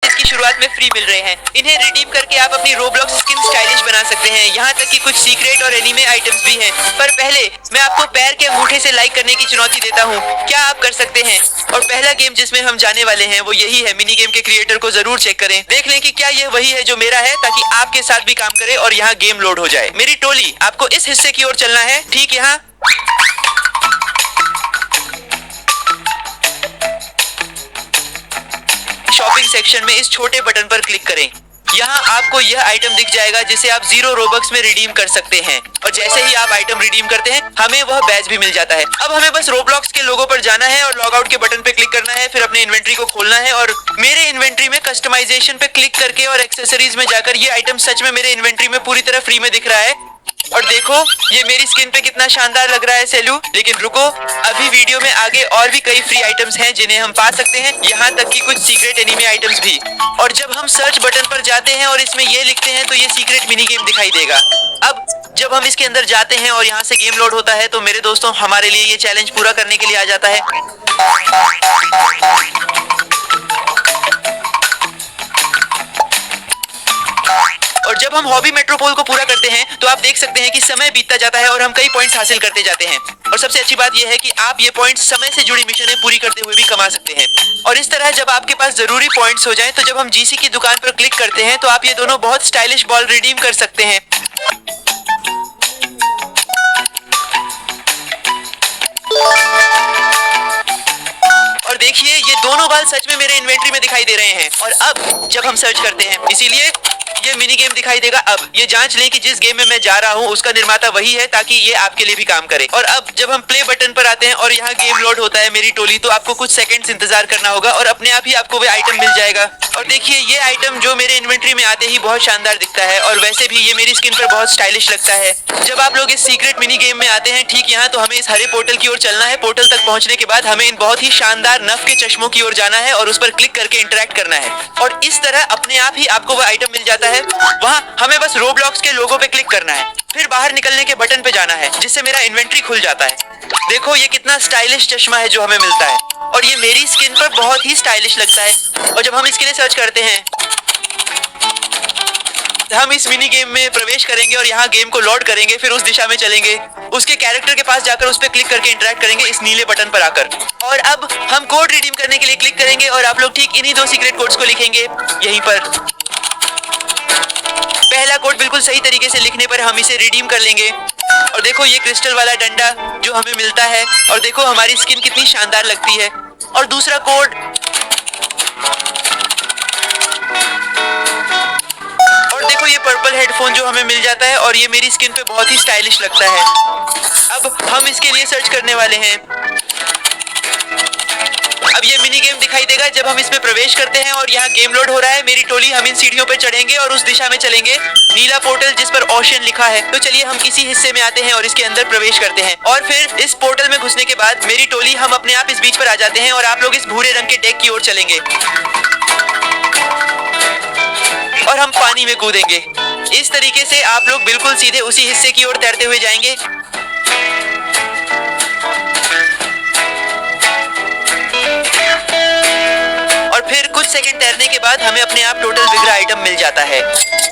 इसकी शुरुआत में फ्री मिल रहे हैं। इन्हें रिडीम करके आप अपनी रोब्लॉक्स स्किन स्टाइलिश बना सकते हैं। यहाँ तक कि कुछ सीक्रेट और एनीमे आइटम्स भी हैं। पर पहले मैं आपको पैर के अंगूठे से लाइक करने की चुनौती देता हूँ। क्या आप कर सकते हैं? और पहला गेम जिसमें हम जाने वाले हैं वो यही है। मिनी गेम के क्रिएटर को जरूर चेक करें, देख लें कि क्या यह वही है जो मेरा है, ताकि आपके साथ भी काम करे और यहाँ गेम लोड हो जाए। मेरी टोली, आपको इस हिस्से की ओर चलना है, ठीक यहाँ। शॉपिंग सेक्शन में इस छोटे बटन पर क्लिक करें। यहाँ आपको यह आइटम दिख जाएगा जिसे आप 0 रोबक्स में रिडीम कर सकते हैं। और जैसे ही आप आइटम रिडीम करते हैं, हमें वह बैज भी मिल जाता है। अब हमें बस रोब्लॉक्स के लोगो पर जाना है और लॉग आउट के बटन पे क्लिक करना है। फिर अपने इन्वेंट्री को खोलना है और मेरे इन्वेंट्री में कस्टमाइजेशन पे क्लिक करके और एक्सेसरीज में जाकर ये आइटम सच में मेरे इन्वेंट्री में पूरी तरह फ्री में दिख रहा है। और देखो, ये मेरी स्किन पे कितना शानदार लग रहा है सेलू। लेकिन रुको, अभी वीडियो में आगे और भी कई फ्री आइटम्स हैं जिन्हें हम पा सकते हैं, यहाँ तक कि कुछ सीक्रेट एनीमे आइटम्स भी। और जब हम सर्च बटन पर जाते हैं और इसमें ये लिखते हैं तो ये सीक्रेट मिनी गेम दिखाई देगा। अब जब हम इसके अंदर जाते हैं और यहाँ से गेम लोड होता है तो मेरे दोस्तों, हमारे लिए ये चैलेंज पूरा करने के लिए आ जाता है। और जब हम हॉबी मेट्रोपोल को पूरा करते हैं तो आप देख सकते हैं कि समय बीतता जाता है और हम कई पॉइंट्स हासिल करते जाते हैं। और सबसे अच्छी बात यह है कि आप ये पॉइंट्स समय से जुड़ी मिशनें पूरी करते हुए भी कमा सकते हैं। और इस तरह जब आपके पास जरूरी पॉइंट्स हो जाएं, तो जब हम जीसी की दुकान पर क्लिक करते हैं तो आप ये दोनों बहुत स्टाइलिश बॉल रिडीम कर सकते हैं। और देखिए, ये दोनों बाल सच में मेरे इन्वेंट्री में दिखाई दे रहे हैं। और अब जब हम सर्च करते हैं, इसीलिए ये मिनी गेम दिखाई देगा। अब ये जांच लें कि जिस गेम में मैं जा रहा हूँ उसका निर्माता वही है, ताकि ये आपके लिए भी काम करे। और अब जब हम प्ले बटन पर आते हैं और यहाँ गेम लोड होता है मेरी टोली, तो आपको कुछ सेकंड्स इंतजार करना होगा और अपने आप ही आपको वो आइटम मिल जाएगा। और देखिए, ये आइटम जो मेरे इन्वेंट्री में आते ही बहुत शानदार दिखता है और वैसे भी ये मेरी स्किन पर बहुत स्टाइलिश लगता है। जब आप लोग इस सीक्रेट मिनी गेम में आते हैं ठीक यहाँ, तो हमें इस हरे पोर्टल की ओर चलना है। पोर्टल तक पहुँचने के बाद हमें इन बहुत ही शानदार नफ के चश्मों की ओर जाना है और उस पर क्लिक करके इंटरेक्ट करना है। और इस तरह अपने आप ही आपको वह आइटम मिल जाता है। वहाँ हमें बस रोब्लॉक्स के लोगो पे क्लिक करना है, फिर बाहर निकलने के बटन पे जाना है, जिससे मेरा इन्वेंट्री खुल जाता है। देखो, ये कितना स्टाइलिश चश्मा है जो हमें मिलता है और ये मेरी स्किन पर बहुत ही स्टाइलिश लगता है। और जब हम इसके लिए सर्च करते हैं, हम इस मिनी गेम में प्रवेश करेंगे और यहाँ गेम को लोड करेंगे, फिर उस दिशा में चलेंगे, उसके कैरेक्टर के पास जाकर उस पर क्लिक करके इंटरेक्ट करेंगे इस नीले बटन पर आकर। और अब हम कोड रिडीम करने के लिए क्लिक करेंगे और आप लोग ठीक इन्हीं 2 सीक्रेट कोड्स को लिखेंगे यहीं पर। पहला कोड बिल्कुल सही तरीके से लिखने पर हम इसे रिडीम कर लेंगे। और देखो, ये क्रिस्टल वाला डंडा जो हमें मिलता है, और देखो हमारी स्किन कितनी शानदार लगती है। और दूसरा कोड, और देखो ये पर्पल हेडफोन जो हमें मिल जाता है और ये मेरी स्किन पे बहुत ही स्टाइलिश लगता है। अब हम इसके लिए सर्च करने वाले हैं। अब ये मिनी गेम दिखाई देगा जब हम इसमें प्रवेश करते हैं और यहाँ गेम लोड हो रहा है। मेरी टोली, हम इन सीढ़ियों पर चढ़ेंगे और उस दिशा में चलेंगे, नीला पोर्टल जिस पर ओशन लिखा है। तो चलिए हम इसी हिस्से में आते हैं और इसके अंदर प्रवेश करते हैं। और फिर इस पोर्टल में घुसने के बाद मेरी टोली, हम अपने आप इस बीच पर आ जाते हैं और आप लोग इस भूरे रंग के डेक की ओर चलेंगे और हम पानी में कूदेंगे। इस तरीके से आप लोग बिल्कुल सीधे उसी हिस्से की ओर तैरते हुए जाएंगे। और फिर कुछ सेकंड तैरने के बाद हमें अपने आप टोटल बिगड़ा आइटम मिल जाता है।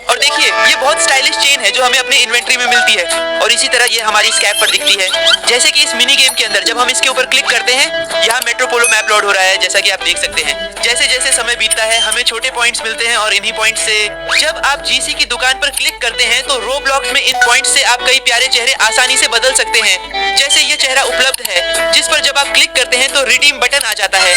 और देखिए, ये बहुत स्टाइलिश चेन है जो हमें अपने इन्वेंट्री में मिलती है और इसी तरह ये हमारी स्कैप पर दिखती है। जैसे कि इस मिनी गेम के अंदर जब हम इसके ऊपर क्लिक करते हैं, यहाँ मेट्रोपोलो मैप लोड हो रहा है, जैसा कि आप देख सकते हैं। जैसे जैसे समय बीतता है हमें छोटे पॉइंट्स मिलते हैं और इन्हीं पॉइंट से जब आप जीसी की दुकान पर क्लिक करते हैं तो रोब्लॉक्स में इन पॉइंट से आप कई प्यारे चेहरे आसानी से बदल सकते हैं। जैसे ये चेहरा उपलब्ध है जिस पर जब आप क्लिक करते हैं तो रिडीम बटन आ जाता है।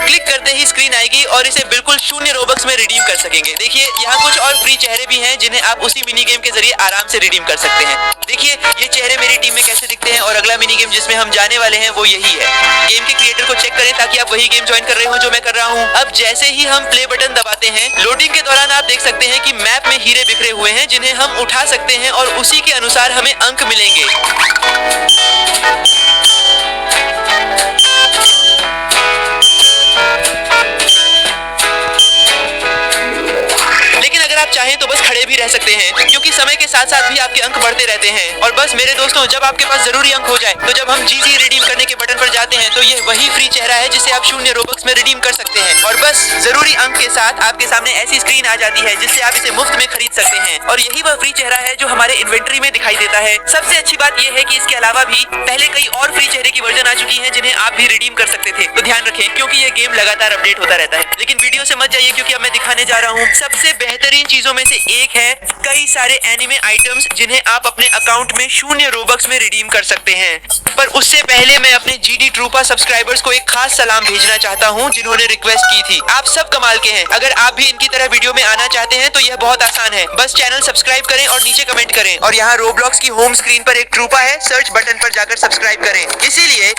क्लिक करते ही स्क्रीन आएगी और इसे बिल्कुल 0 रोबक्स में रिडीम कर सकेंगे। देखिए, यहाँ कुछ और फ्री चेहरे भी हैं जिन्हें आप उसी मिनी गेम के जरिए आराम से रिडीम कर सकते हैं। देखिए, ये चेहरे मेरी टीम में कैसे दिखते हैं। और अगला मिनी गेम जिसमें हम जाने वाले हैं वो यही है। गेम के क्रिएटर को चेक करें ताकि आप वही गेम ज्वाइन कर रहे हो जो मैं कर रहा हूँ। अब जैसे ही हम प्ले बटन दबाते हैं, लोडिंग के दौरान आप देख सकते हैं कि मैप में हीरे बिखरे हुए हैं जिन्हें हम उठा सकते हैं और उसी के अनुसार हमें अंक मिलेंगे। लेकिन अगर आप चाहें तो बस खड़े भी रह सकते हैं, क्योंकि समय के साथ साथ भी आपके अंक बढ़ते रहते हैं। और बस मेरे दोस्तों, जब आपके पास जरूरी अंक हो जाए तो जब हम जीजी रिडीम करने के बटन पर जाते हैं तो ये वही फ्री चेहरा है जिसे आप 0 रोबक्स में रिडीम कर सकते हैं। और बस जरूरी अंक के साथ आपके सामने ऐसी स्क्रीन आ जाती है जिससे आप इसे मुफ्त में खरीद सकते हैं। और यही वह फ्री चेहरा है जो हमारे इन्वेंट्री में दिखाई देता है। सबसे अच्छी बात यह है कि इसके अलावा भी पहले कई और फ्री चेहरे की वर्जन आ चुकी हैं जिन्हें आप भी रिडीम कर सकते थे। तो ध्यान रखें, क्योंकि ये गेम लगातार अपडेट होता रहता है। लेकिन वीडियो से मत जाइए, क्योंकि अब मैं दिखाने जा रहा हूँ सबसे बेहतरीन चीजों में से एक है कई सारे एनिमे आइटम्स जिन्हें आप अपने अकाउंट में 0 रोबक्स में रिडीम कर सकते हैं। पर उससे पहले मैं अपने जीडी ट्रूपा सब्सक्राइबर्स को एक खास सलाम भेजना चाहता हूं जिन्होंने रिक्वेस्ट की थी। आप सब कमाल के हैं। अगर आप भी इनकी तरह वीडियो में आना चाहते हैं तो यह बहुत आसान है। बस चैनल सब्सक्राइब करें और नीचे कमेंट करें। और यहाँ रोब्लॉक्स की होम स्क्रीन पर एक ट्रूपा है, सर्च बटन पर जाकर सब्सक्राइब करें। इसीलिए